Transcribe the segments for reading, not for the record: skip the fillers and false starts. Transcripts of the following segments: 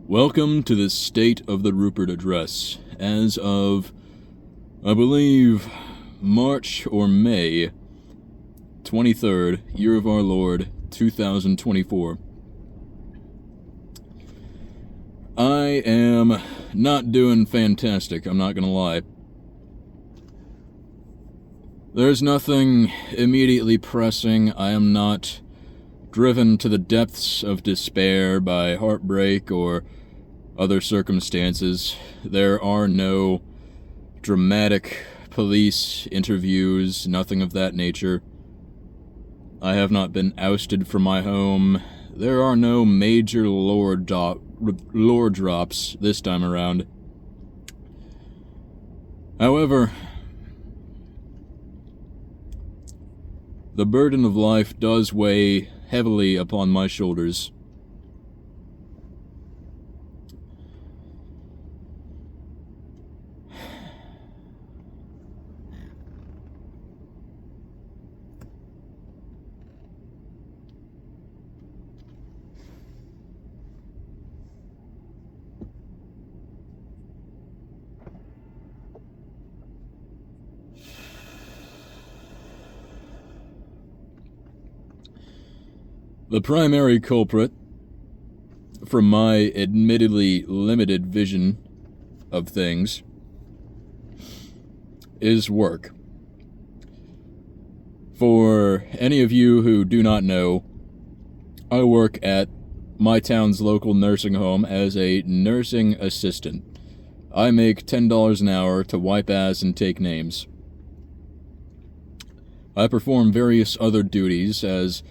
Welcome to the State of the Rupert Address, as of, I believe, March or May 23rd, year of our Lord, 2024. I am not doing fantastic, I'm not gonna lie. There's nothing immediately pressing. I am not driven to the depths of despair by heartbreak or other circumstances. There are no dramatic police interviews, nothing of that nature. I have not been ousted from my home. There are no major lore drops this time around. However, the burden of life does weigh heavily upon my shoulders. The primary culprit, from my admittedly limited vision of things, is work. For any of you who do not know, I work at my town's local nursing home as a nursing assistant. I make $10 an hour to wipe ass and take names. I perform various other duties as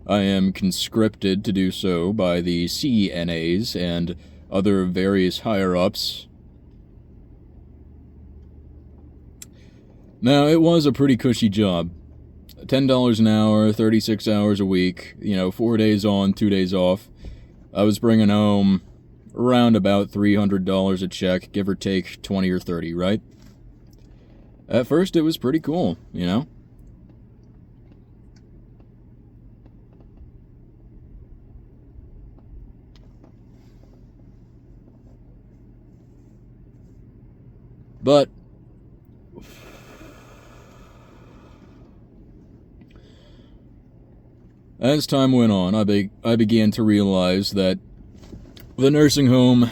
I am conscripted to do so by the CNAs and other various higher-ups. Now, it was a pretty cushy job. $10 an hour, 36 hours a week, 4 days on, 2 days off. I was bringing home around about $300 a check, give or take 20 or 30, right? At first, it was pretty cool, But as time went on, I began to realize that the nursing home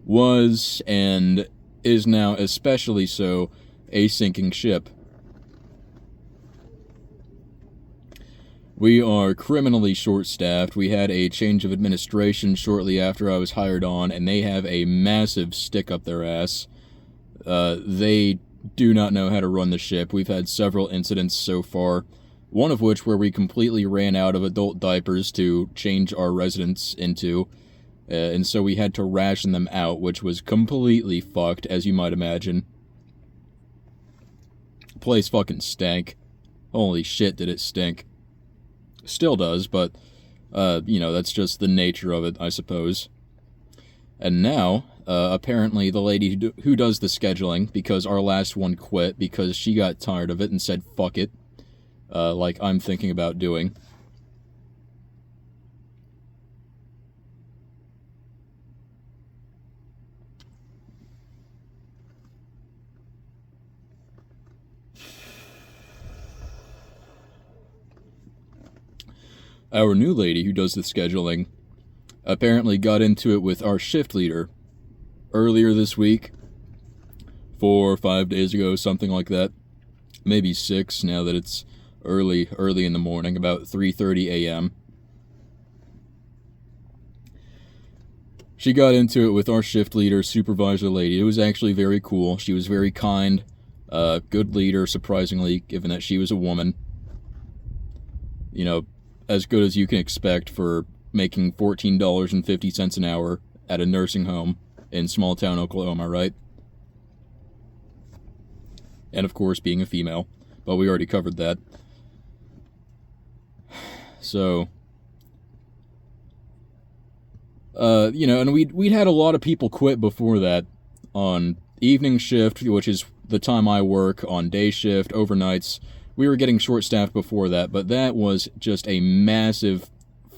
was, and is now especially so, a sinking ship. We are criminally short-staffed. We had a change of administration shortly after I was hired on, and they have a massive stick up their ass. They do not know how to run the ship. We've had several incidents so far, one of which where we completely ran out of adult diapers to change our residents into, and so we had to ration them out, which was completely fucked, as you might imagine. Place fucking stank. Holy shit, did it stink. Still does, but, that's just the nature of it, I suppose. And now, apparently the lady who does the scheduling, because our last one quit because she got tired of it and said fuck it, like I'm thinking about doing. Our new lady who does the scheduling apparently got into it with our shift leader earlier this week, 4 or 5 days ago, something like that. Maybe 6, now that it's early in the morning, about 3:30 a.m. She got into it with our shift leader, supervisor lady. It was actually very cool. She was very kind, good leader, surprisingly, given that she was a woman. As good as you can expect for making $14.50 an hour at a nursing home in small-town Oklahoma, right? And, of course, being a female. but we already covered that. So, and we'd had a lot of people quit before that on evening shift, which is the time I work, on day shift, overnights. We were getting short-staffed before that, but that was just a massive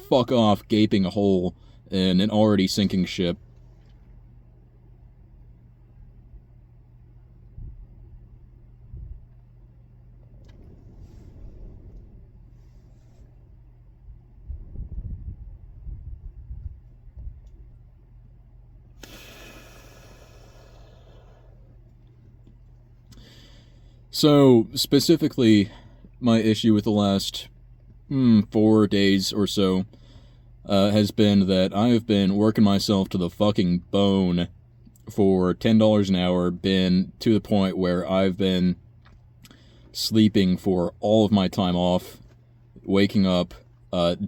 fuck-off gaping hole in an already sinking ship. So, specifically, my issue with the last 4 days or so has been that I have been working myself to the fucking bone for $10 an hour, been to the point where I've been sleeping for all of my time off, waking up,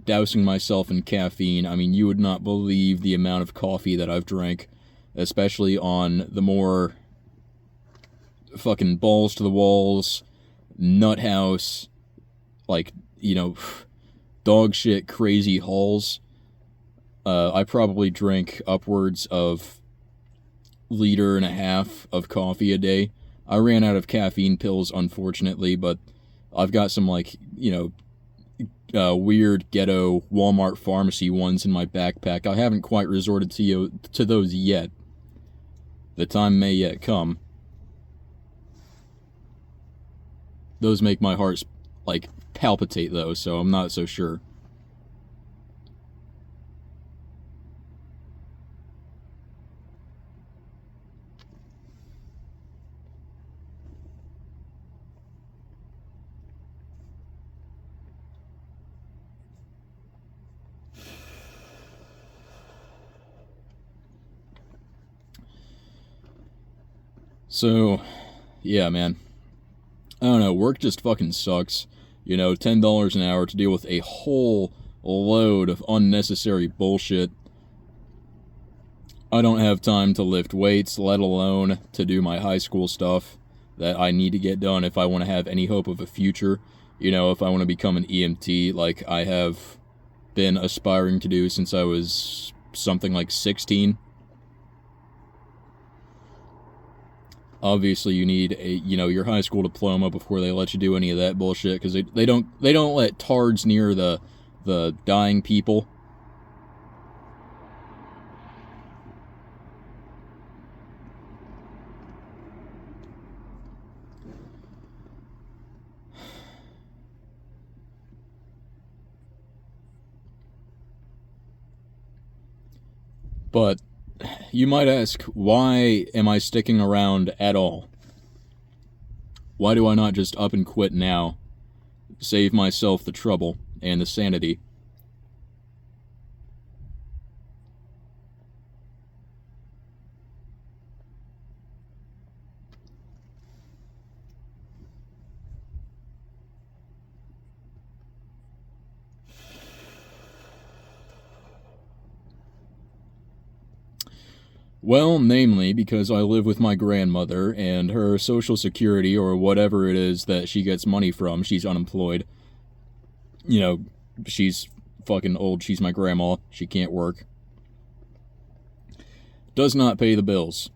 dousing myself in caffeine. I mean, you would not believe the amount of coffee that I've drank, especially on the more fucking balls to the walls, nut house, like, dog shit crazy hauls. I probably drink upwards of 1.5 liters of coffee a day. I ran out of caffeine pills, unfortunately, but I've got some, weird ghetto Walmart pharmacy ones in my backpack. I haven't quite resorted to those yet. The time may yet come. Those make my heart, palpitate, though, so I'm not so sure. So, yeah, man. I don't know, work just fucking sucks. $10 an hour to deal with a whole load of unnecessary bullshit. I don't have time to lift weights, let alone to do my high school stuff that I need to get done if I want to have any hope of a future. If I want to become an EMT, like I have been aspiring to do since I was something like 16. Obviously, you need your high school diploma before they let you do any of that bullshit, because they don't let tards near the dying people. But you might ask, why am I sticking around at all? Why do I not just up and quit now? Save myself the trouble and the sanity. Well, namely, because I live with my grandmother, and her Social Security, or whatever it is that she gets money from, she's unemployed. She's fucking old, she's my grandma, she can't work. Does not pay the bills.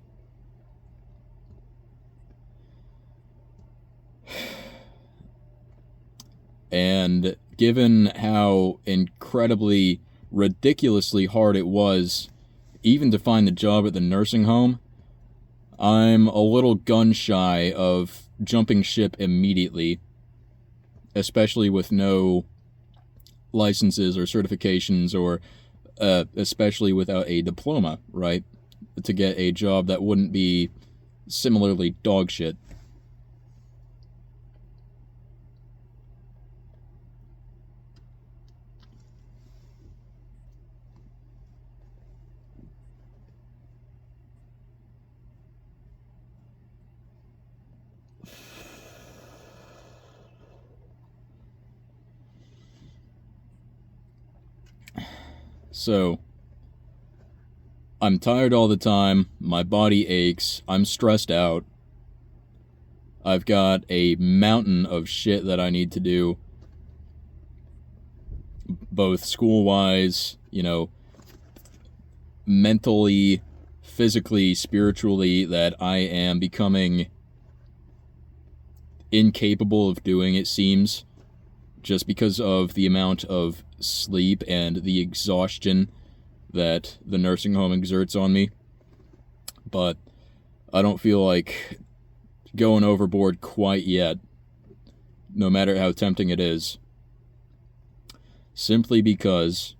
And given how incredibly, ridiculously hard it was even to find the job at the nursing home, I'm a little gun-shy of jumping ship immediately, especially with no licenses or certifications, or especially without a diploma, right? To get a job that wouldn't be similarly dog shit. So, I'm tired all the time, my body aches, I'm stressed out. I've got a mountain of shit that I need to do, both school-wise, mentally, physically, spiritually, that I am becoming incapable of doing, it seems, just because of the amount of sleep and the exhaustion that the nursing home exerts on me. But I don't feel like going overboard quite yet, no matter how tempting it is. Simply because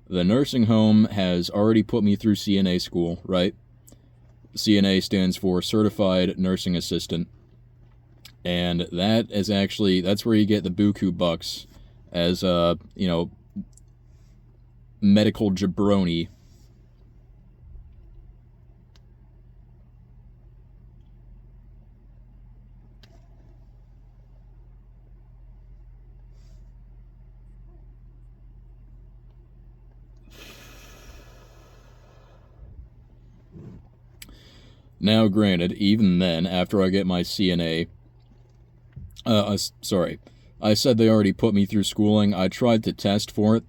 the nursing home has already put me through CNA school, right? CNA stands for Certified Nursing Assistant. And that's where you get the buku bucks as medical jabroni. Now, granted, even then, after I get my CNA, I said they already put me through schooling. I tried to test for it.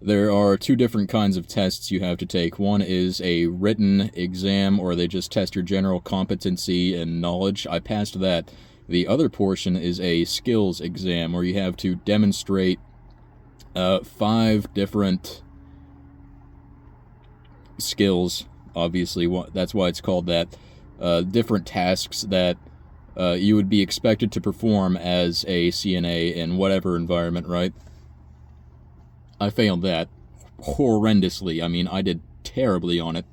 There are two different kinds of tests you have to take. One is a written exam, or they just test your general competency and knowledge. I passed that. The other portion is a skills exam, where you have to demonstrate 5 different skills. Obviously, that's why it's called that. Different tasks that you would be expected to perform as a CNA in whatever environment, right? I failed that horrendously. I mean, I did terribly on it.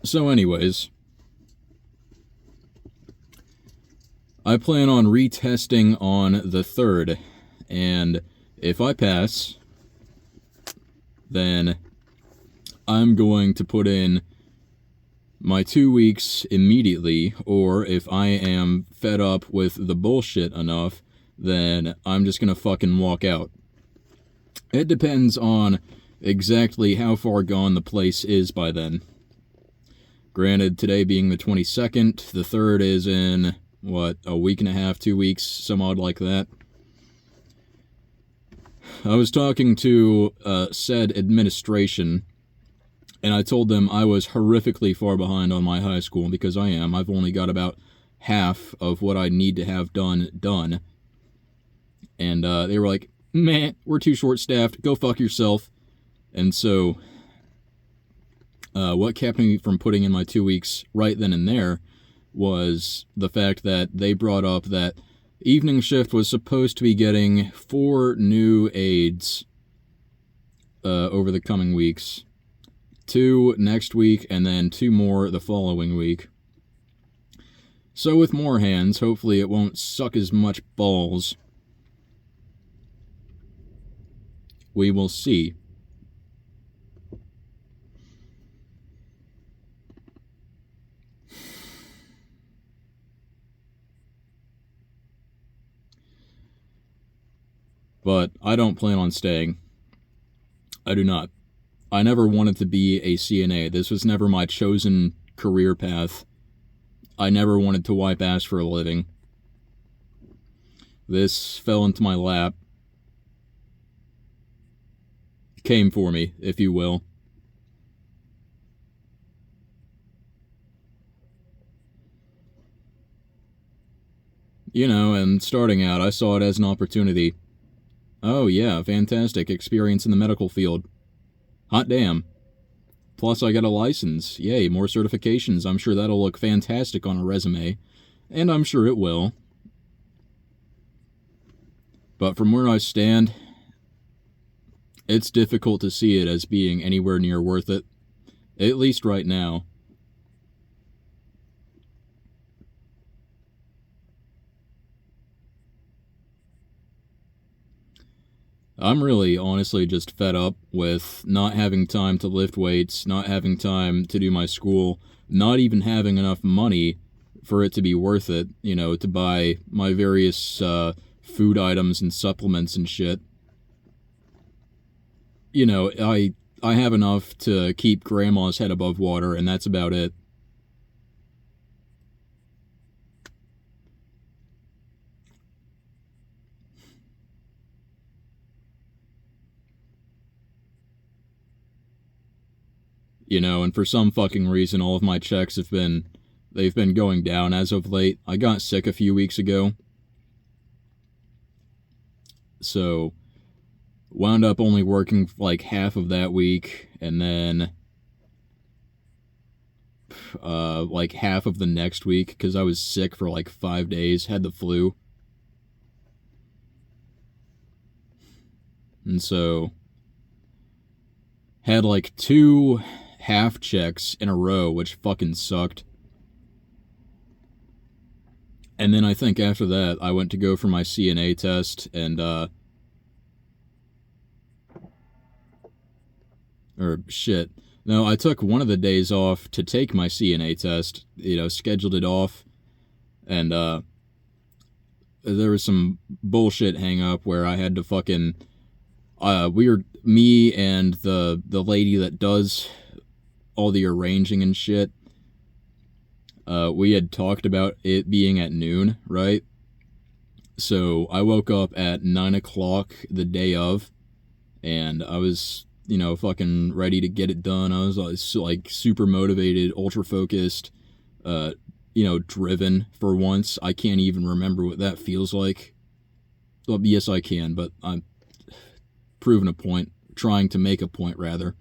So anyways, I plan on retesting on the 3rd, and if I pass, then I'm going to put in my 2 weeks immediately, or if I am fed up with the bullshit enough, then I'm just gonna fucking walk out. It depends on exactly how far gone the place is by then. Granted, today being the 22nd, the 3rd is in, a week and a half, 2 weeks, some odd like that. I was talking to said administration, and I told them I was horrifically far behind on my high school, because I am. I've only got about half of what I need to have done. And they were like, "Meh, we're too short-staffed, go fuck yourself." And so what kept me from putting in my 2 weeks right then and there was the fact that they brought up that evening shift was supposed to be getting 4 new aides over the coming weeks. 2 next week, and then 2 more the following week. So with more hands, hopefully it won't suck as much balls. We will see. But I don't plan on staying. I do not. I never wanted to be a CNA. This was never my chosen career path. I never wanted to wipe ass for a living. This fell into my lap. Came for me, if you will. And starting out, I saw it as an opportunity. Oh yeah, fantastic experience in the medical field. Hot damn. Plus I got a license. Yay, more certifications. I'm sure that'll look fantastic on a resume. And I'm sure it will. But from where I stand, it's difficult to see it as being anywhere near worth it. At least right now. I'm really honestly just fed up with not having time to lift weights, not having time to do my school, not even having enough money for it to be worth it, to buy my various food items and supplements and shit. I have enough to keep grandma's head above water, and that's about it. And for some fucking reason, all of my checks they've been going down as of late. I got sick a few weeks ago, so wound up only working like half of that week, and then like half of the next week because I was sick for like 5 days, had the flu. And so had like 2 half checks in a row, which fucking sucked. And then I think after that, I went to go for my CNA test, and or shit. No, I took one of the days off to take my CNA test, scheduled it off, and there was some bullshit hang up where I had to fucking me and the lady that does all the arranging and shit, we had talked about it being at noon, right? So I woke up at 9 o'clock the day of, and I was, fucking ready to get it done. I was like super motivated, ultra focused, driven for once. I can't even remember what that feels like. Well, yes, I can, but I'm proving a point, trying to make a point, rather.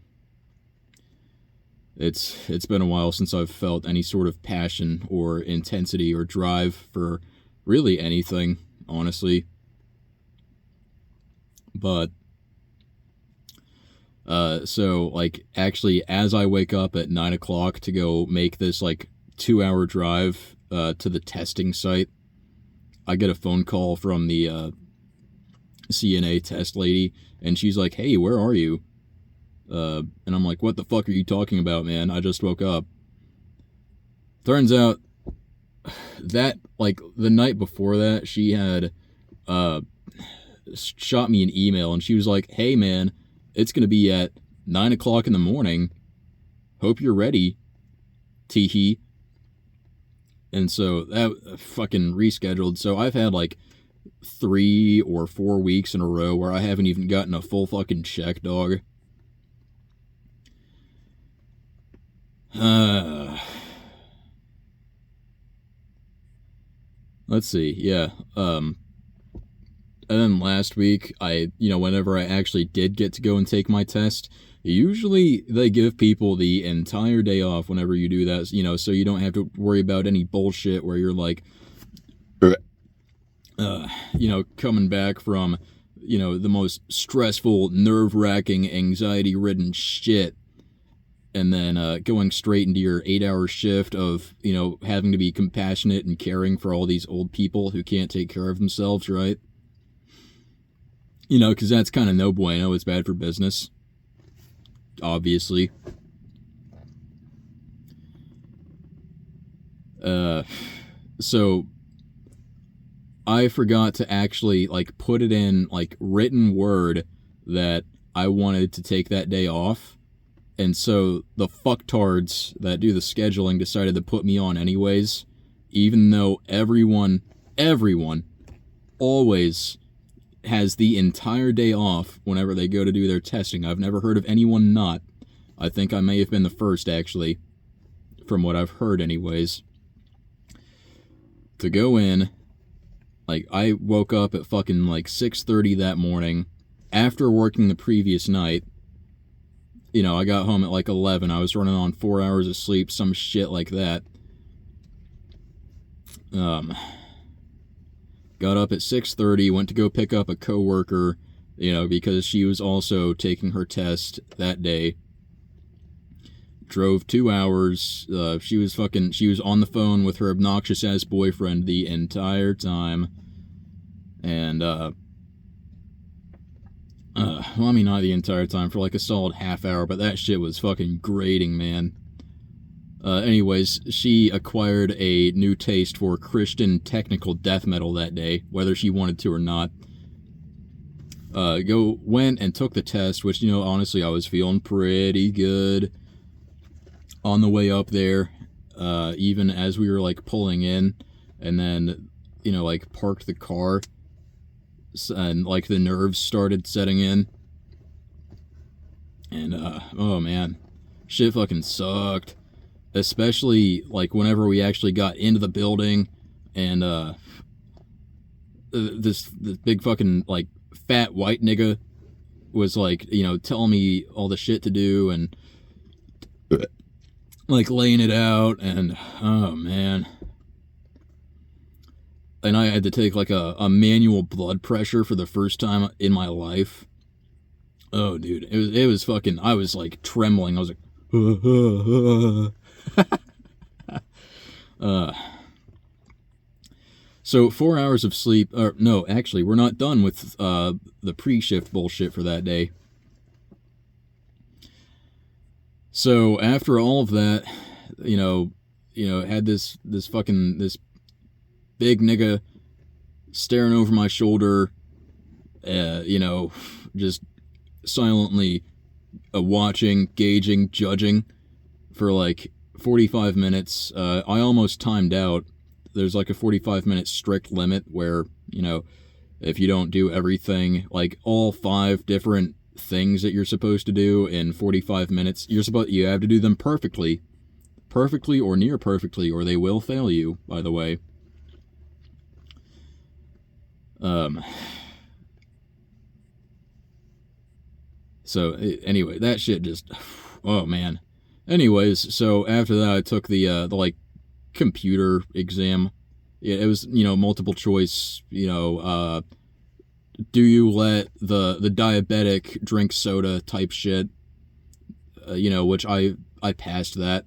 It's been a while since I've felt any sort of passion or intensity or drive for really anything, honestly. But so like actually, as I wake up at 9 o'clock to go make this like 2-hour drive to the testing site, I get a phone call from the CNA test lady, and she's like, "Hey, where are you?" And I'm like, "What the fuck are you talking about, man? I just woke up." Turns out that, like, the night before that, she had shot me an email, and she was like, "Hey, man, it's gonna be at 9 o'clock in the morning. Hope you're ready, teehee." And so that fucking rescheduled. So I've had like 3 or 4 weeks in a row where I haven't even gotten a full fucking check, dog. Let's see, yeah. And then last week, whenever I actually did get to go and take my test, usually they give people the entire day off whenever you do that, so you don't have to worry about any bullshit where you're like, coming back from, the most stressful, nerve-wracking, anxiety-ridden shit, and then going straight into your 8-hour shift of, having to be compassionate and caring for all these old people who can't take care of themselves, right? Because that's kind of no bueno. It's bad for business, obviously. So I forgot to actually, like, put it in, like, written word that I wanted to take that day off. And so the fucktards that do the scheduling decided to put me on anyways, even though everyone always has the entire day off whenever they go to do their testing. I've never heard of anyone not. I think I may have been the first, actually, from what I've heard anyways, to go in. Like, I woke up at fucking like 6:30 that morning after working the previous night. I got home at like 11. I was running on 4 hours of sleep, some shit like that. Got up at 6:30, went to go pick up a coworker, because she was also taking her test that day. Drove 2 hours. She was on the phone with her obnoxious ass boyfriend the entire time. And Well, I mean, not the entire time, for like a solid half hour, but that shit was fucking grating, man. Anyways, she acquired a new taste for Christian technical death metal that day, whether she wanted to or not. Went and took the test, which, honestly, I was feeling pretty good on the way up there, even as we were, like, pulling in, and then, like, parked the car, and, like, the nerves started setting in, and, oh, man, shit fucking sucked, especially, like, whenever we actually got into the building, and, this big fucking, like, fat white nigga was, like, telling me all the shit to do, and, like, laying it out, and, oh, man. And I had to take, like, a manual blood pressure for the first time in my life. Oh, dude, it was fucking, I was, like, trembling. I was like, So 4 hours of sleep, or no, actually, we're not done with the pre-shift bullshit for that day. So after all of that, had this big nigga staring over my shoulder, just silently watching, gauging, judging for like 45 minutes. I almost timed out. There's like a 45-minute strict limit where, if you don't do everything, like all 5 different things that you're supposed to do in 45 minutes, you have to do them perfectly or near perfectly, or they will fail you, by the way. So anyway, that shit just, oh man. Anyways, so after that I took the like computer exam. It was, multiple choice, do you let the diabetic drink soda type shit, which I passed that.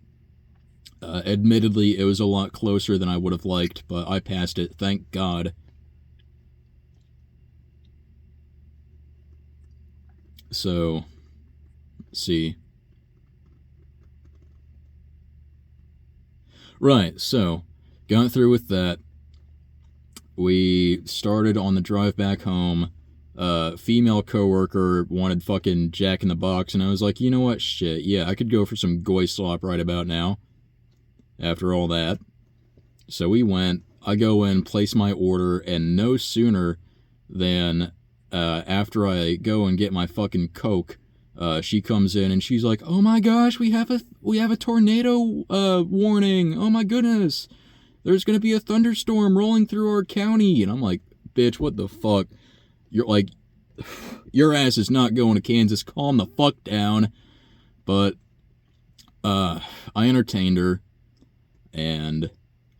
Admittedly, it was a lot closer than I would have liked, but I passed it, thank God. So, let's see. Right, so, got through with that. We started on the drive back home. Female coworker wanted fucking Jack in the Box, and I was like, you know what, shit, yeah, I could go for some goy slop right about now. After all that. So we went, I go in, place my order, and no sooner than after I go and get my fucking Coke, she comes in and she's like, "Oh my gosh, we have a tornado warning. Oh my goodness. There's going to be a thunderstorm rolling through our county." And I'm like, "Bitch, what the fuck? You're like, your ass is not going to Kansas. Calm the fuck down." But I entertained her, and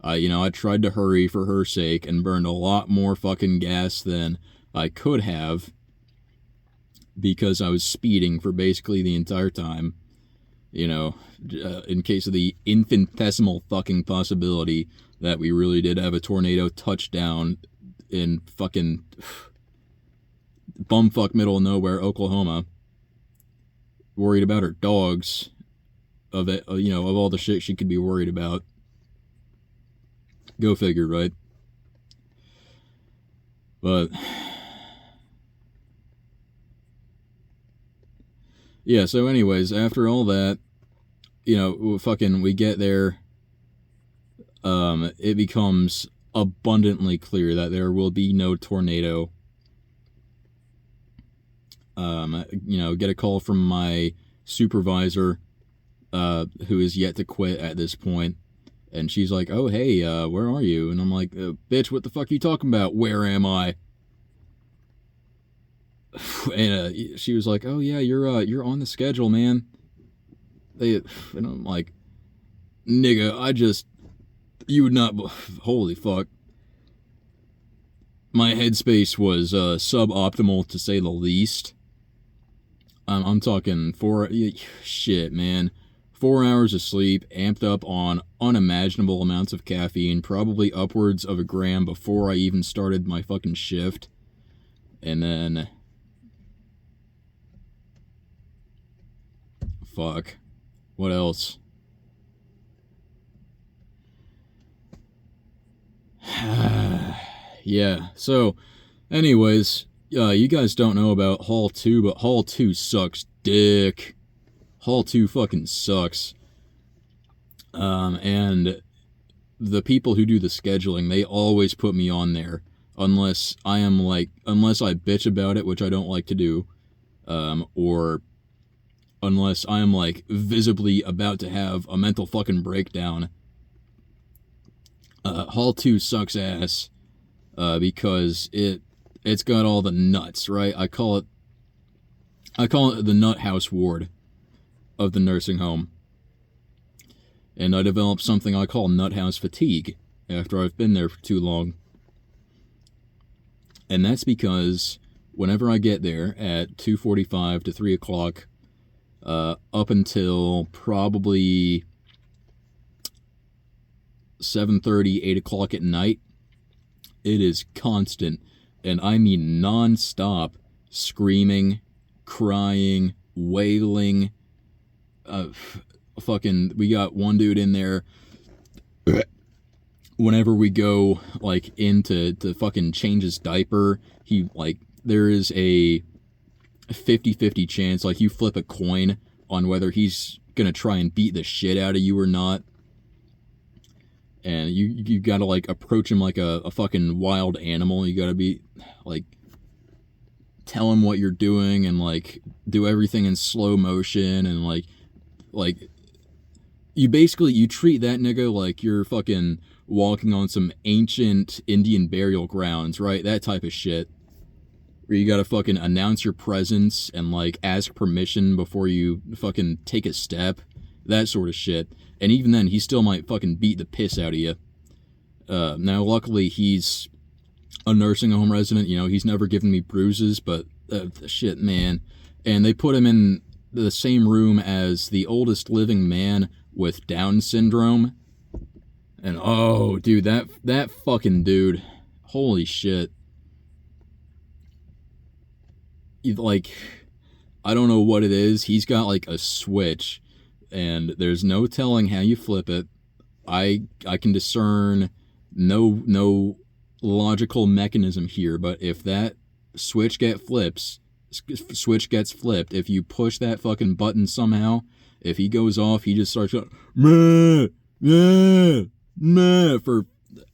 I tried to hurry for her sake and burned a lot more fucking gas than I could have, because I was speeding for basically the entire time, in case of the infinitesimal fucking possibility that we really did have a tornado touchdown in fucking bumfuck middle of nowhere, Oklahoma. Worried about her dogs, of all the shit she could be worried about. Go figure, right? But yeah, so anyways, after all that, we get there, it becomes abundantly clear that there will be no tornado. Get a call from my supervisor, who is yet to quit at this point, and she's like, "Oh, hey, where are you?" And I'm like, "Bitch, what the fuck are you talking about? Where am I?" And she was like, "Oh yeah, you're on the schedule, man." And I'm like, "Nigga, you would not, holy fuck." My headspace was suboptimal, to say the least. I'm talking shit, man. 4 hours of sleep, amped up on unimaginable amounts of caffeine, probably upwards of a gram before I even started my fucking shift. And then fuck. What else? Yeah, so, anyways, you guys don't know about Hall 2, but Hall 2 sucks dick. Hall 2 fucking sucks. And the people who do the scheduling, they always put me on there. Unless I bitch about it, which I don't like to do. Or unless I am, like, visibly about to have a mental fucking breakdown. Hall 2 sucks ass. Because it's got all the nuts, right? I call it the nut house ward of the nursing home. And I developed something I call nut house fatigue after I've been there for too long. And that's because whenever I get there at 2:45 to 3 o'clock, up until probably 7:30, 8 o'clock at night, it is constant, and I mean non-stop, screaming, crying, wailing. We got one dude in there. Whenever we go, like, into to fucking change his diaper, there is a 50-50 chance, like, you flip a coin on whether he's gonna try and beat the shit out of you or not. And you gotta, like, approach him like a fucking wild animal. You gotta be, like, tell him what you're doing and, like, do everything in slow motion and, like, you treat that nigga like you're fucking walking on some ancient Indian burial grounds, right? That type of shit. Where you gotta fucking announce your presence and, like, ask permission before you fucking take a step. That sort of shit. And even then, he still might fucking beat the piss out of you. Now, luckily, he's a nursing home resident. You know, he's never given me bruises, but shit, man. And they put him in the same room as the oldest living man with Down syndrome. And, oh, dude, that fucking dude. Holy shit. Like, I don't know what it is. He's got, like, a switch. And there's no telling how you flip it. I can discern no logical mechanism here, but if that switch gets flipped, if you push that fucking button somehow, if he goes off, he just starts going, meh, meh, meh, for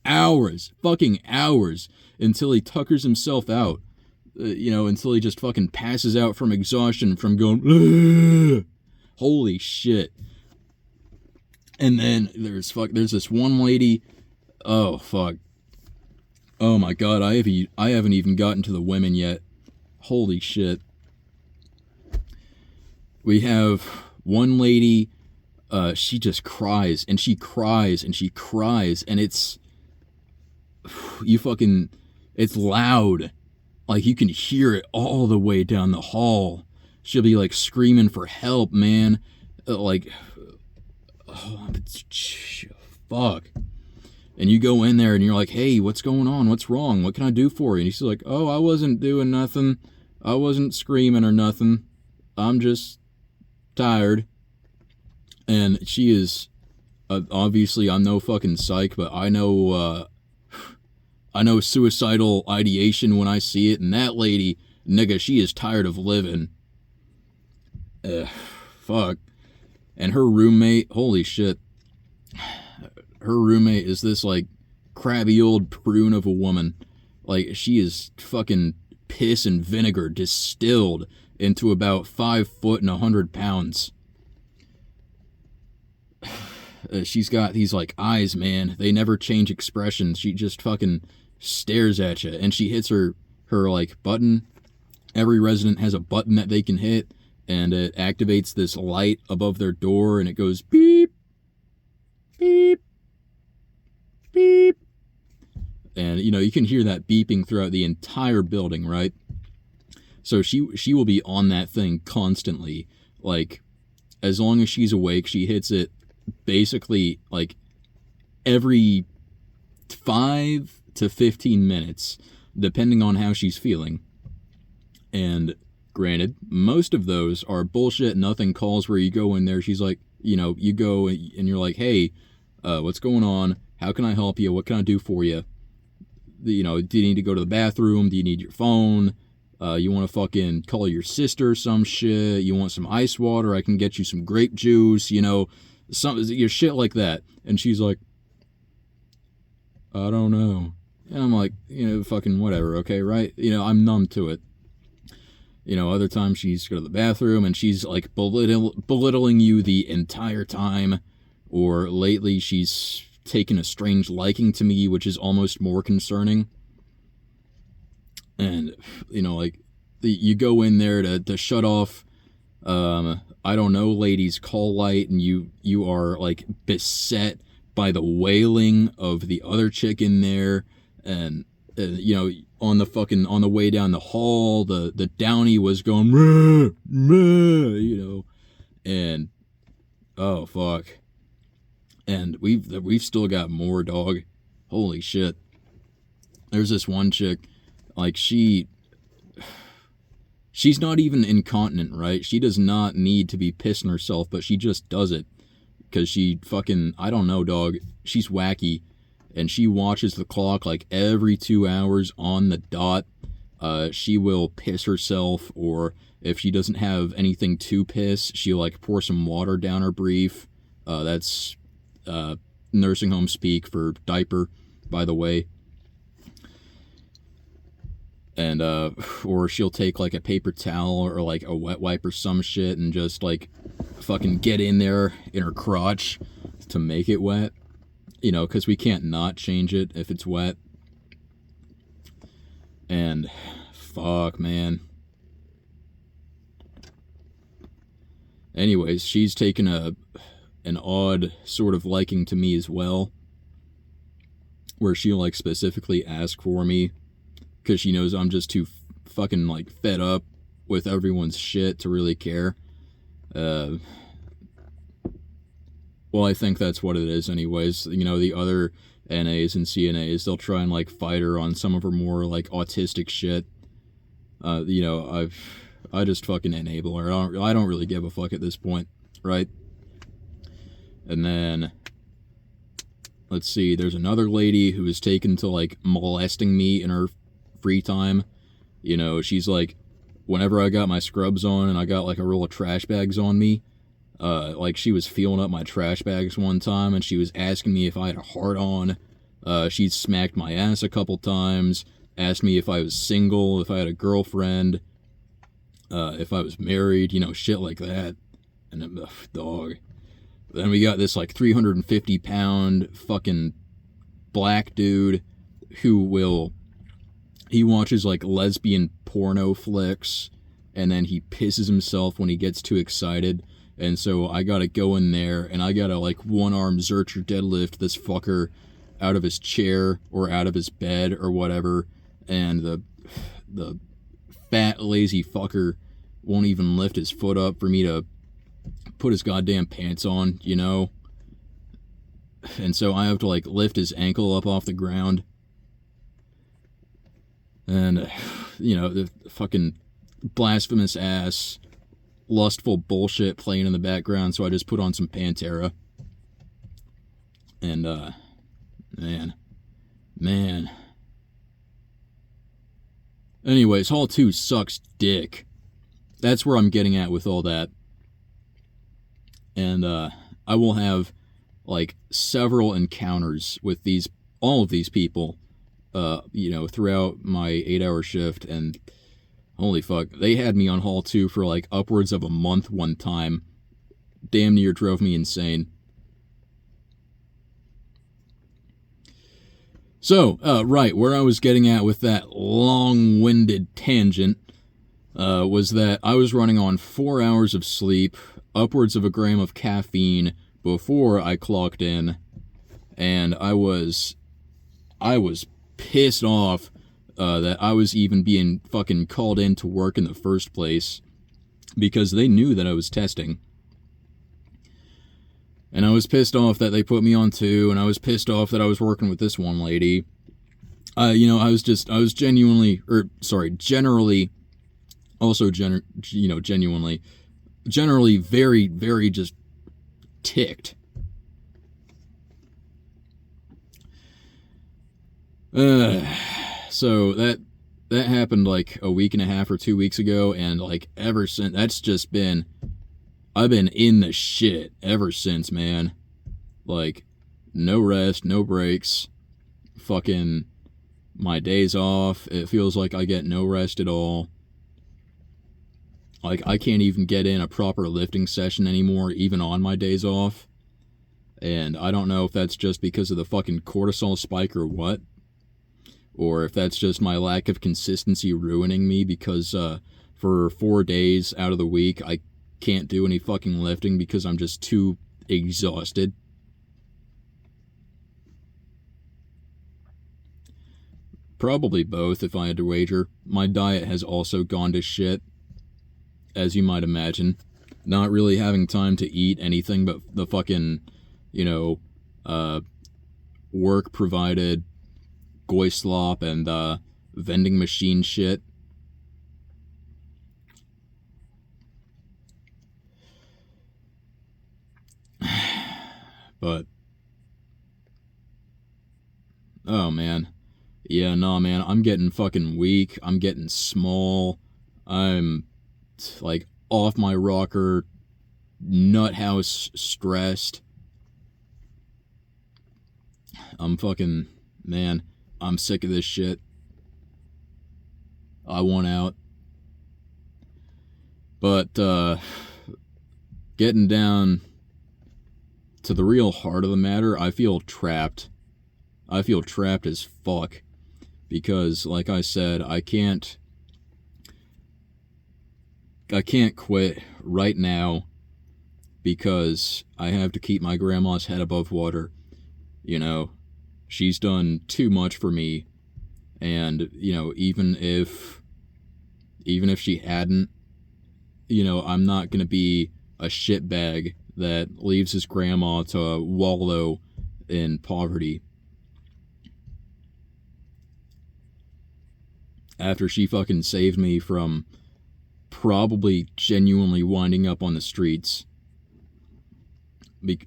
hours, fucking hours, until he tuckers himself out. Until he just fucking passes out from exhaustion from going, ugh. Holy shit. And then there's this one lady. Oh, fuck. Oh, my God. I haven't even gotten to the women yet. Holy shit. We have one lady. She just cries, and she cries, and she cries, and it's loud. Like, you can hear it all the way down the hall. She'll be, like, screaming for help, man. Fuck. And you go in there and you're like, hey, what's going on? What's wrong? What can I do for you? And he's like, oh, I wasn't doing nothing. I wasn't screaming or nothing. I'm just tired. And she is, obviously, I'm no fucking psych, but I know suicidal ideation when I see it. And that lady, nigga, she is tired of living. Fuck. And her roommate, holy shit. Her roommate is this, like, crabby old prune of a woman. Like, she is fucking piss and vinegar distilled into about 5 foot and 100 pounds. She's got these, like, eyes, man. They never change expressions. She just fucking stares at you. And she hits her like, button. Every resident has a button that they can hit. And it activates this light above their door, and it goes beep, beep, beep. And, you can hear that beeping throughout the entire building, right? So she will be on that thing constantly. Like, as long as she's awake, she hits it basically, like, every 5 to 15 minutes, depending on how she's feeling. And Granted, most of those are bullshit nothing calls where you go in there, she's like, you go and you're like, hey, what's going on? How can I help you? What can I do for you? Do you need to go to the bathroom? Do you need your phone? You want to fucking call your sister some shit? You want some ice water? I can get you some grape juice, some your shit like that. And she's like, I don't know. And I'm like, fucking whatever, okay, right? I'm numb to it. Other times she needs to go to the bathroom and she's like belittling you the entire time. Or lately she's taken a strange liking to me, which is almost more concerning. And, you go in there to shut off, I don't know, ladies' call light, and you are, like, beset by the wailing of the other chick in there, and, on the way down the hall, the Downy was going, meh, meh, and, oh, fuck. And we've still got more, dog. Holy shit. There's this one chick, like, she's not even incontinent, right? She does not need to be pissing herself, but she just does it. Because she fucking, I don't know, dog. She's wacky. And she watches the clock like every 2 hours on the dot. She will piss herself, or if she doesn't have anything to piss, she'll like pour some water down her brief. That's nursing home speak for diaper, by the way. And, or she'll take, like, a paper towel or, like, a wet wipe or some shit and just, like, fucking get in there in her crotch to make it wet. Because we can't not change it if it's wet. And, fuck, man. Anyways, she's taken an odd sort of liking to me as well. Where she'll, like, specifically ask for me. Because she knows I'm just too fucking, like, fed up with everyone's shit to really care. Well, I think that's what it is anyways. The other NAs and CNAs, they'll try and, like, fight her on some of her more, like, autistic shit. I just fucking enable her. I don't really give a fuck at this point, right? And then, let's see, there's another lady who is taken to, like, molesting me in her free time. She's like, whenever I got my scrubs on and I got like a roll of trash bags on me, like she was feeling up my trash bags one time and she was asking me if I had a heart on. She smacked my ass a couple times, asked me if I was single, if I had a girlfriend, if I was married, shit like that. And dog. Then we got this like 350-pound fucking black dude who he watches, like, lesbian porno flicks, and then he pisses himself when he gets too excited, and so I gotta go in there, and I gotta, like, one-arm Zercher deadlift this fucker out of his chair, or out of his bed, or whatever, and the fat, lazy fucker won't even lift his foot up for me to put his goddamn pants on, And so I have to, like, lift his ankle up off the ground. And, the fucking blasphemous ass, lustful bullshit playing in the background, so I just put on some Pantera. And, man. Anyways, Hall 2 sucks dick. That's where I'm getting at with all that. And, I will have, like, several encounters with all of these people, throughout my 8-hour shift, and holy fuck, they had me on Hall 2 for, like, upwards of a month one time. Damn near drove me insane. So, right, where I was getting at with that long-winded tangent, was that I was running on 4 hours of sleep, upwards of a gram of caffeine before I clocked in, and I was pissed off that I was even being fucking called in to work in the first place, because they knew that I was testing. And I was pissed off that they put me on 2, and I was pissed off that I was working with this one lady. I was generally Also, genuinely, generally very, very just ticked. So that happened like a week and a half or 2 weeks ago, and like ever since, that's just been, I've been in the shit ever since, man. Like, no rest, no breaks, fucking my days off. It feels like I get no rest at all. Like, I can't even get in a proper lifting session anymore, even on my days off. And I don't know if that's just because of the fucking cortisol spike or what. Or if that's just my lack of consistency ruining me because for 4 days out of the week, I can't do any fucking lifting because I'm just too exhausted. Probably both, if I had to wager. My diet has also gone to shit, as you might imagine. Not really having time to eat anything but the fucking, work-provided goy slop and vending machine shit. But, oh man. Yeah, no, man, I'm getting fucking weak. I'm getting small. I'm, like, off my rocker, nut house stressed. I'm fucking, man, I'm sick of this shit. I want out. But, getting down to the real heart of the matter, I feel trapped. I feel trapped as fuck. Because, like I said, I can't quit right now because I have to keep my grandma's head above water. She's done too much for me. And, even if she hadn't, I'm not going to be a shitbag that leaves his grandma to wallow in poverty. After she fucking saved me from probably genuinely winding up on the streets.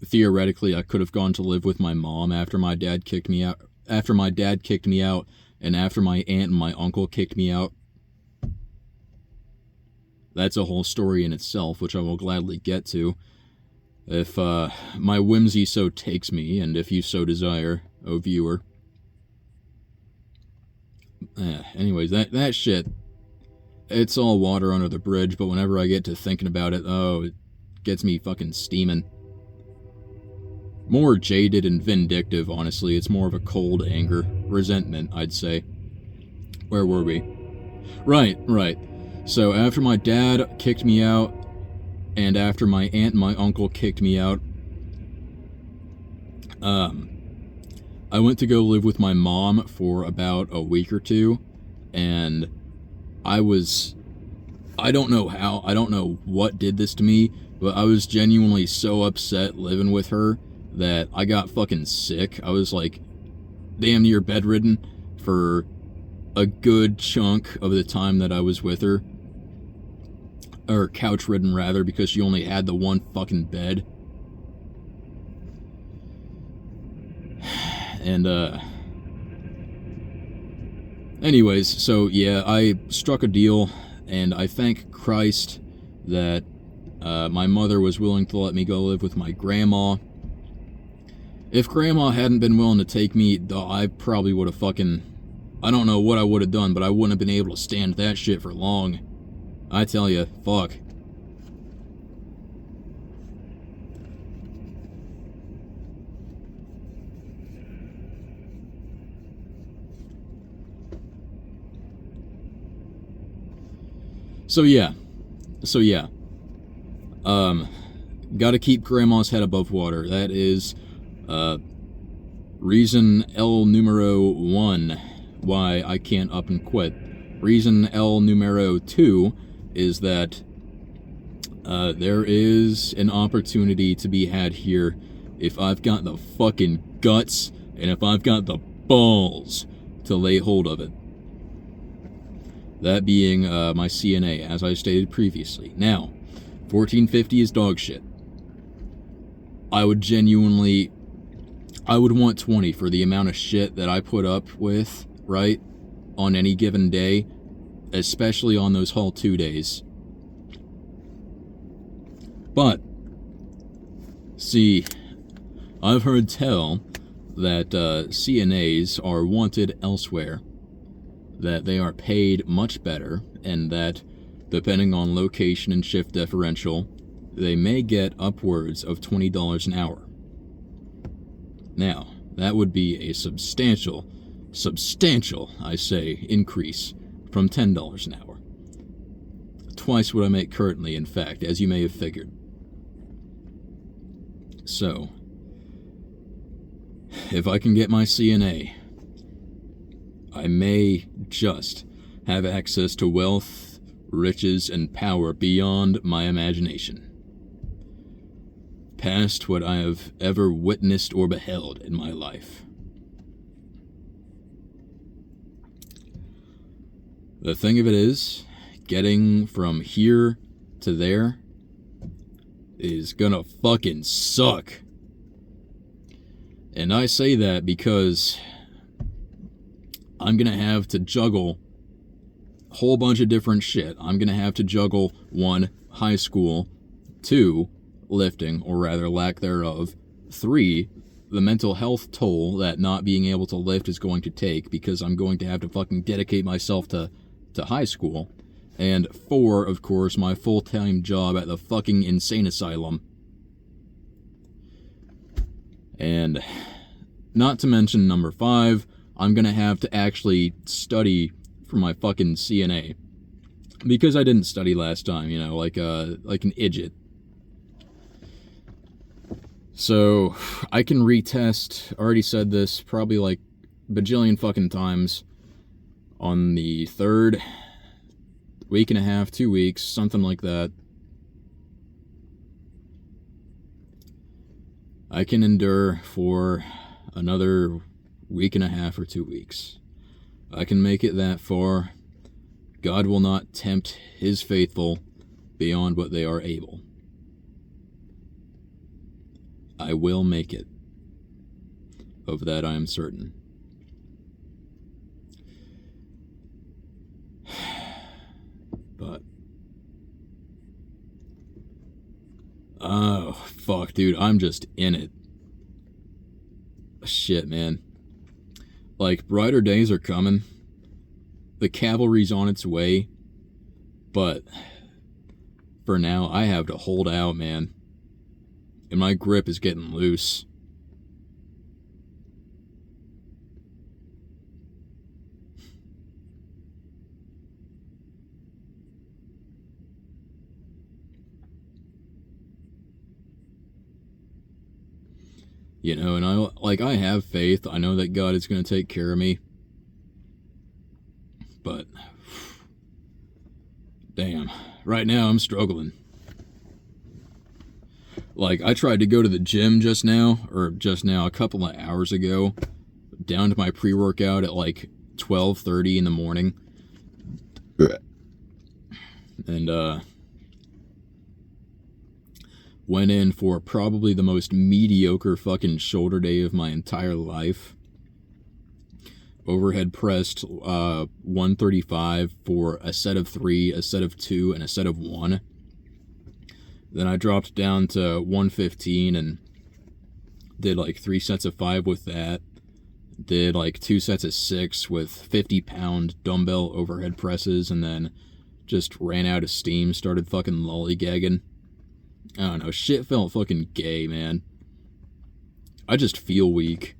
Theoretically, I could have gone to live with my mom after my dad kicked me out. After my dad kicked me out, and after my aunt and my uncle kicked me out. That's a whole story in itself, which I will gladly get to, if my whimsy so takes me, and if you so desire, oh viewer. Anyways, that shit, it's all water under the bridge, but whenever I get to thinking about it, it gets me fucking steaming. More jaded and vindictive, honestly. It's more of a cold anger. Resentment, I'd say. Where were we? Right. So after my dad kicked me out, and after my aunt and my uncle kicked me out, I went to go live with my mom for about a week or two, and I don't know how, I don't know what did this to me, but I was genuinely so upset living with her that I got fucking sick. I was like damn near bedridden for a good chunk of the time that I was with her. Or couch-ridden, rather, because she only had the one fucking bed. And, anyways, so yeah, I struck a deal, and I thank Christ that my mother was willing to let me go live with my grandma. If grandma hadn't been willing to take me, I probably would have fucking, I don't know what I would have done, but I wouldn't have been able to stand that shit for long. I tell you, fuck. So yeah. Gotta keep grandma's head above water. That is, reason L numero 1 why I can't up and quit. Reason L numero 2 is that there is an opportunity to be had here if I've got the fucking guts and if I've got the balls to lay hold of it. That being my CNA, as I stated previously. Now, $14.50 is dog shit. I would want 20 for the amount of shit that I put up with, right, on any given day, especially on those Hall 2 days. But, see, I've heard tell that CNAs are wanted elsewhere, that they are paid much better, and that, depending on location and shift differential, they may get upwards of $20 an hour. Now, that would be a substantial, I say, increase from $10 an hour. Twice what I make currently, in fact, as you may have figured. So, if I can get my CNA, I may just have access to wealth, riches, and power beyond my imagination. Past what I have ever witnessed or beheld in my life. The thing of it is, getting from here to there is gonna fucking suck. And I say that because I'm gonna have to juggle a whole bunch of different shit. I'm gonna have to juggle 1, high school, 2, lifting, or rather lack thereof, 3, the mental health toll that not being able to lift is going to take because I'm going to have to fucking dedicate myself to high school, and 4, of course, my full-time job at the fucking insane asylum. And not to mention number 5, I'm gonna have to actually study for my fucking CNA. Because I didn't study last time, you know, like an idiot. So, I can retest, already said this probably like bajillion fucking times, on the 3rd, week and a half, 2 weeks, something like that. I can endure for another week and a half or 2 weeks. I can make it that far. God will not tempt his faithful beyond what they are able. I will make it. Of that I am certain. But oh, fuck, dude, I'm just in it. Shit, man. Like, brighter days are coming. The cavalry's on its way. But for now, I have to hold out, man. And my grip is getting loose. You know, and I have faith. I know that God is going to take care of me. But, damn, right now I'm struggling. Like, I tried to go to the gym just now, a couple of hours ago, down to my pre-workout at like 12:30 in the morning. And, went in for probably the most mediocre fucking shoulder day of my entire life. Overhead pressed 135 for a set of 3, a set of 2, and a set of 1. Then I dropped down to 115 and did like 3 sets of 5 with that. Did like 2 sets of 6 with 50-pound dumbbell overhead presses, and then just ran out of steam, started fucking lollygagging. I don't know, shit felt fucking gay, man. I just feel weak.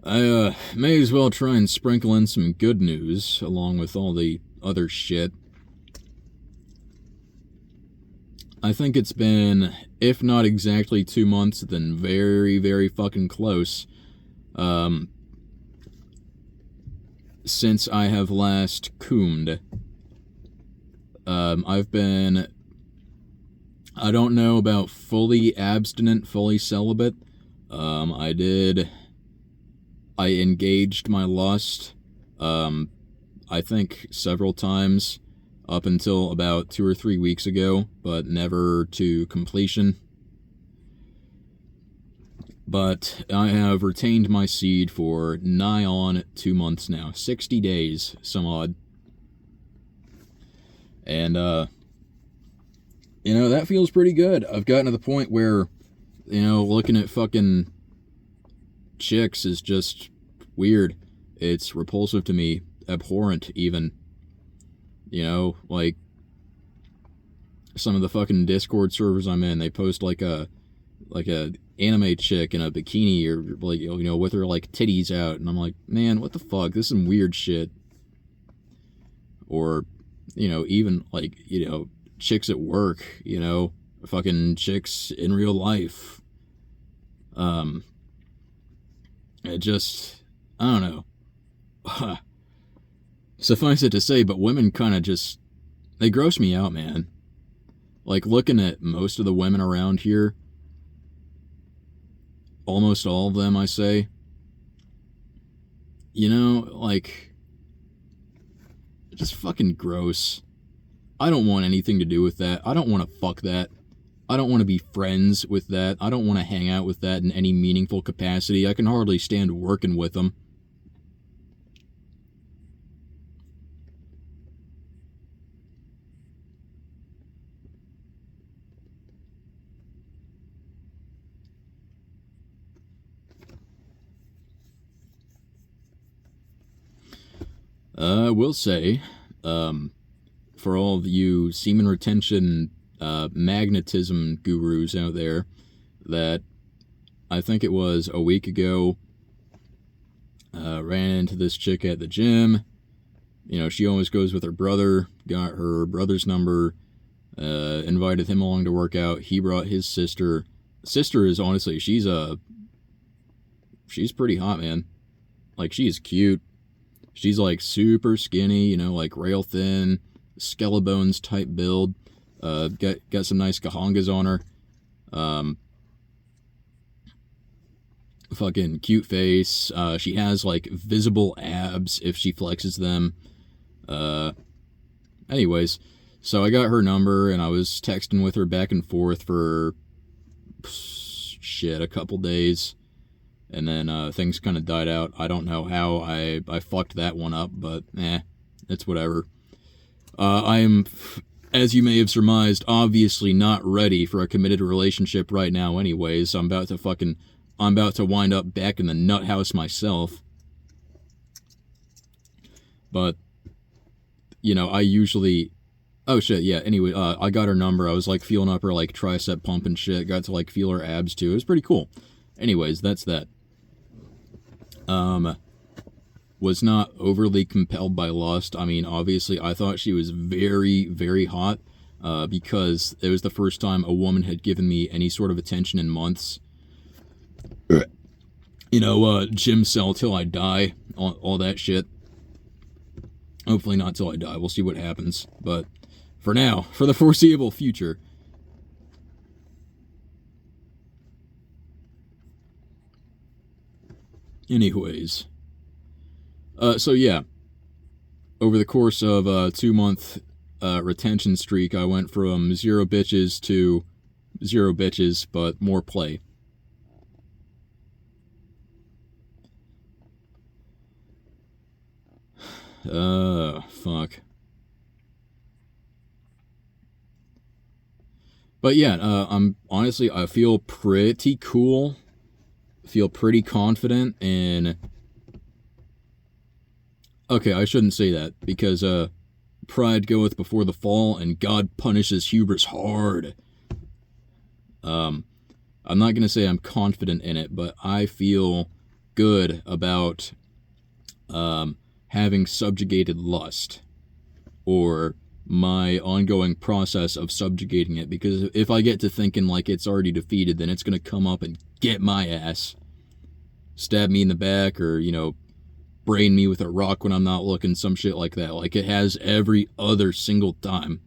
I may as well try and sprinkle in some good news, along with all the other shit. I think it's been, if not exactly 2 months, then very, very fucking close, since I have last coomed. I've been, I don't know about fully abstinent, fully celibate. I engaged my lust, I think several times up until about 2 or 3 weeks ago, but never to completion. But I have retained my seed for nigh on 2 months now. 60 days, some odd. And, that feels pretty good. I've gotten to the point where, looking at fucking chicks is just weird. It's repulsive to me. Abhorrent, even. Like, some of the fucking Discord servers I'm in, they post like a anime chick in a bikini or like with her like titties out, and I'm like, man, what the fuck? This is some weird shit. Or even like chicks at work, fucking chicks in real life. It just, I don't know. Suffice it to say, but women kind of just, they gross me out, man. Like, looking at most of the women around here, almost all of them, I say, like, just fucking gross. I don't want anything to do with that. I don't want to fuck that. I don't want to be friends with that. I don't want to hang out with that in any meaningful capacity. I can hardly stand working with them. I will say, for all of you semen retention magnetism gurus out there, that I think it was a week ago, ran into this chick at the gym. She always goes with her brother, got her brother's number, invited him along to work out. He brought his sister. Sister is honestly, she's pretty hot, man. Like, she is cute. She's like super skinny, like rail thin, skeleton type build. Got some nice kahangas on her. Fucking cute face. She has like visible abs if she flexes them. Anyways, so I got her number and I was texting with her back and forth for a couple days. And then things kind of died out. I don't know how I fucked that one up, but it's whatever. I am, as you may have surmised, obviously not ready for a committed relationship right now anyways. I'm about to wind up back in the nut house myself. But, I usually... Oh shit, yeah, anyway, I got her number. I was like feeling up her like tricep pump and shit. Got to like feel her abs too. It was pretty cool. Anyways, that's that. Was not overly compelled by lust. I mean, obviously, I thought she was very, very hot, because it was the first time a woman had given me any sort of attention in months. Gym cell till I die, all that shit. Hopefully not till I die. We'll see what happens. But for now, for the foreseeable future, anyways. So yeah, over the course of a 2-month retention streak, I went from 0 bitches to 0 bitches, but more play. Fuck. But yeah, I feel pretty cool. Feel pretty confident in... Okay, I shouldn't say that, because pride goeth before the fall, and God punishes hubris hard. I'm not gonna say I'm confident in it, but I feel good about having subjugated lust, or my ongoing process of subjugating it, because if I get to thinking like it's already defeated, then it's gonna come up and get my ass, stab me in the back, or brain me with a rock when I'm not looking, some shit like that, like it has every other single time.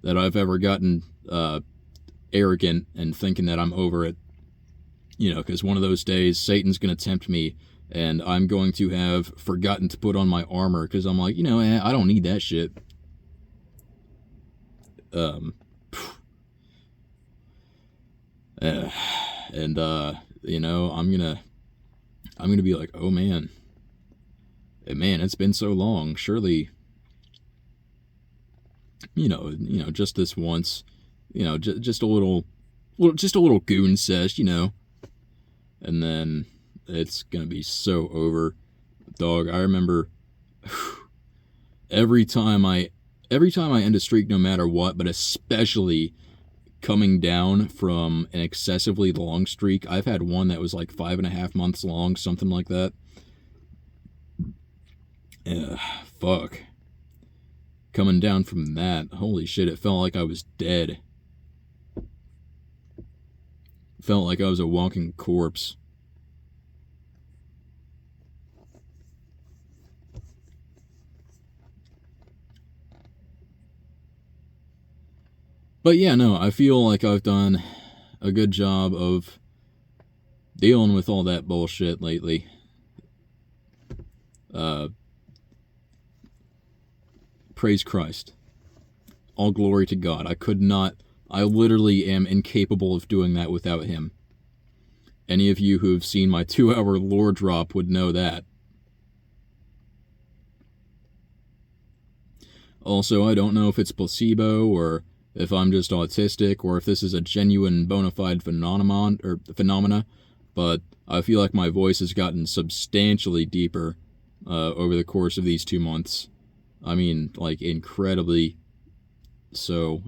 that I've ever gotten arrogant and thinking that I'm over it. Because one of those days, Satan's going to tempt me, and I'm going to have forgotten to put on my armor, because I'm like, I don't need that shit. And, I'm gonna be like, oh man, it's been so long. Surely, just this once, just a little goon sesh, and then it's gonna be so over, dog. I remember every time I end a streak, no matter what, but especially coming down from an excessively long streak. I've had one that was like 5.5 months long, something like that. Fuck. Coming down from that, holy shit, it felt like I was dead. Felt like I was a walking corpse. But yeah, no, I feel like I've done a good job of dealing with all that bullshit lately. Praise Christ. All glory to God. I literally am incapable of doing that without him. Any of you who have seen my 2-hour lore drop would know that. Also, I don't know if it's placebo or if I'm just autistic, or if this is a genuine bona fide phenomena, but I feel like my voice has gotten substantially deeper over the course of these 2 months. I mean, like, incredibly so,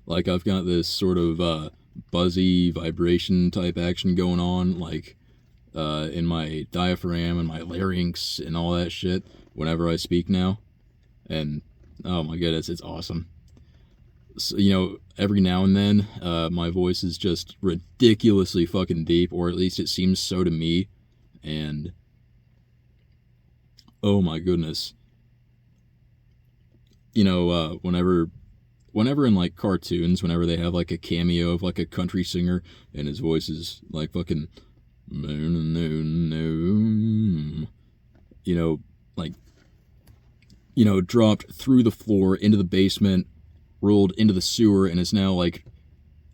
like, I've got this sort of buzzy vibration type action going on, like, in my diaphragm and my larynx and all that shit whenever I speak now. And oh my goodness, it's awesome. So, every now and then, my voice is just ridiculously fucking deep, or at least it seems so to me. And oh my goodness, whenever in like cartoons, whenever they have like a cameo of like a country singer and his voice is like fucking, like, dropped through the floor into the basement, rolled into the sewer, and is now like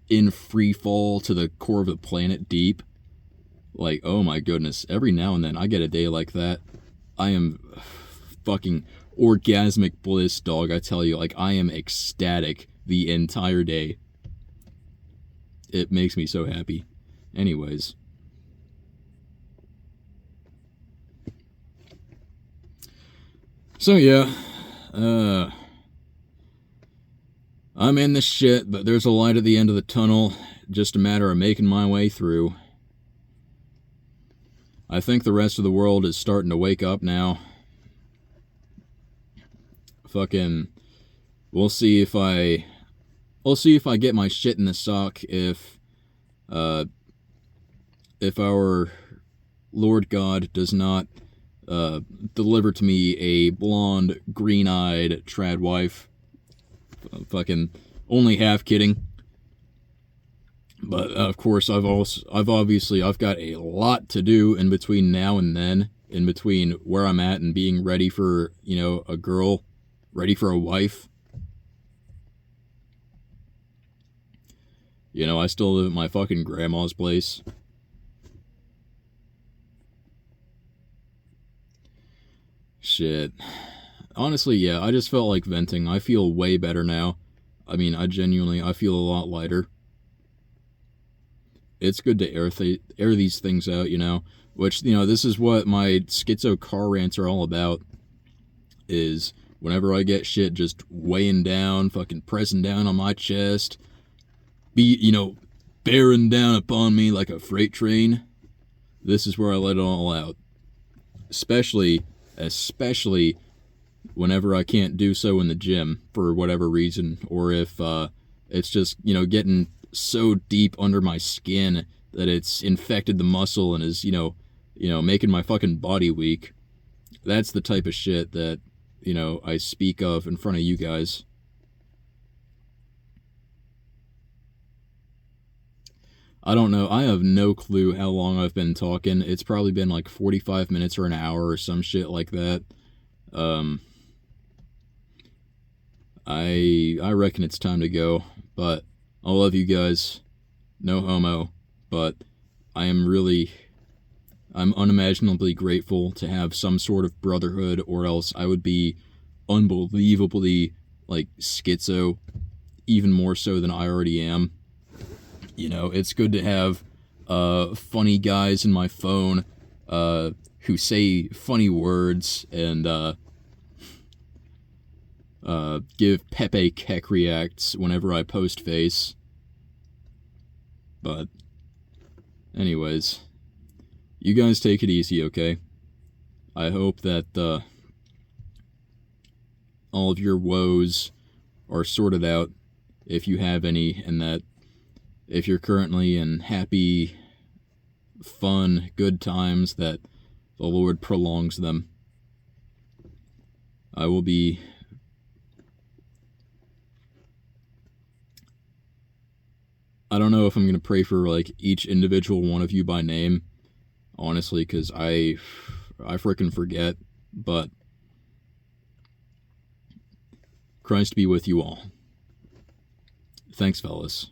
in free fall to the core of the planet deep. Like, oh my goodness, every now and then I get a day like that. I am fucking orgasmic bliss, dog. I tell you, like, I am ecstatic the entire day. It makes me so happy. Anyways. So yeah, I'm in this shit, but there's a light at the end of the tunnel. Just a matter of making my way through. I think the rest of the world is starting to wake up now. Fucking, we'll see if I get my shit in the sock if our Lord God does not deliver to me a blonde, green-eyed trad wife. Fucking only half kidding. But of course, I've got a lot to do in between now and then, in between where I'm at and being ready for, a girl, ready for a wife. I still live at my fucking grandma's place. Shit. Honestly, yeah, I just felt like venting. I feel way better now. I mean, I feel a lot lighter. It's good to air these things out, which, this is what my schizo car rants are all about, is whenever I get shit just weighing down, fucking pressing down on my chest, bearing down upon me like a freight train, this is where I let it all out. Especially whenever I can't do so in the gym for whatever reason, or if it's just, getting so deep under my skin that it's infected the muscle and is, making my fucking body weak. That's the type of shit that, I speak of in front of you guys. I don't know. I have no clue how long I've been talking. It's probably been like 45 minutes or an hour or some shit like that. I reckon it's time to go, but I love you guys. No homo, but I'm unimaginably grateful to have some sort of brotherhood, or else I would be unbelievably, like, schizo, even more so than I already am. It's good to have funny guys in my phone who say funny words and give Pepe Keck reacts whenever I post face. But, anyways, you guys take it easy, okay? I hope that all of your woes are sorted out, if you have any, and that if you're currently in happy, fun, good times, that the Lord prolongs them. I will be... I don't know if I'm going to pray for, like, each individual one of you by name, honestly, because I frickin' forget, but Christ be with you all. Thanks, fellas.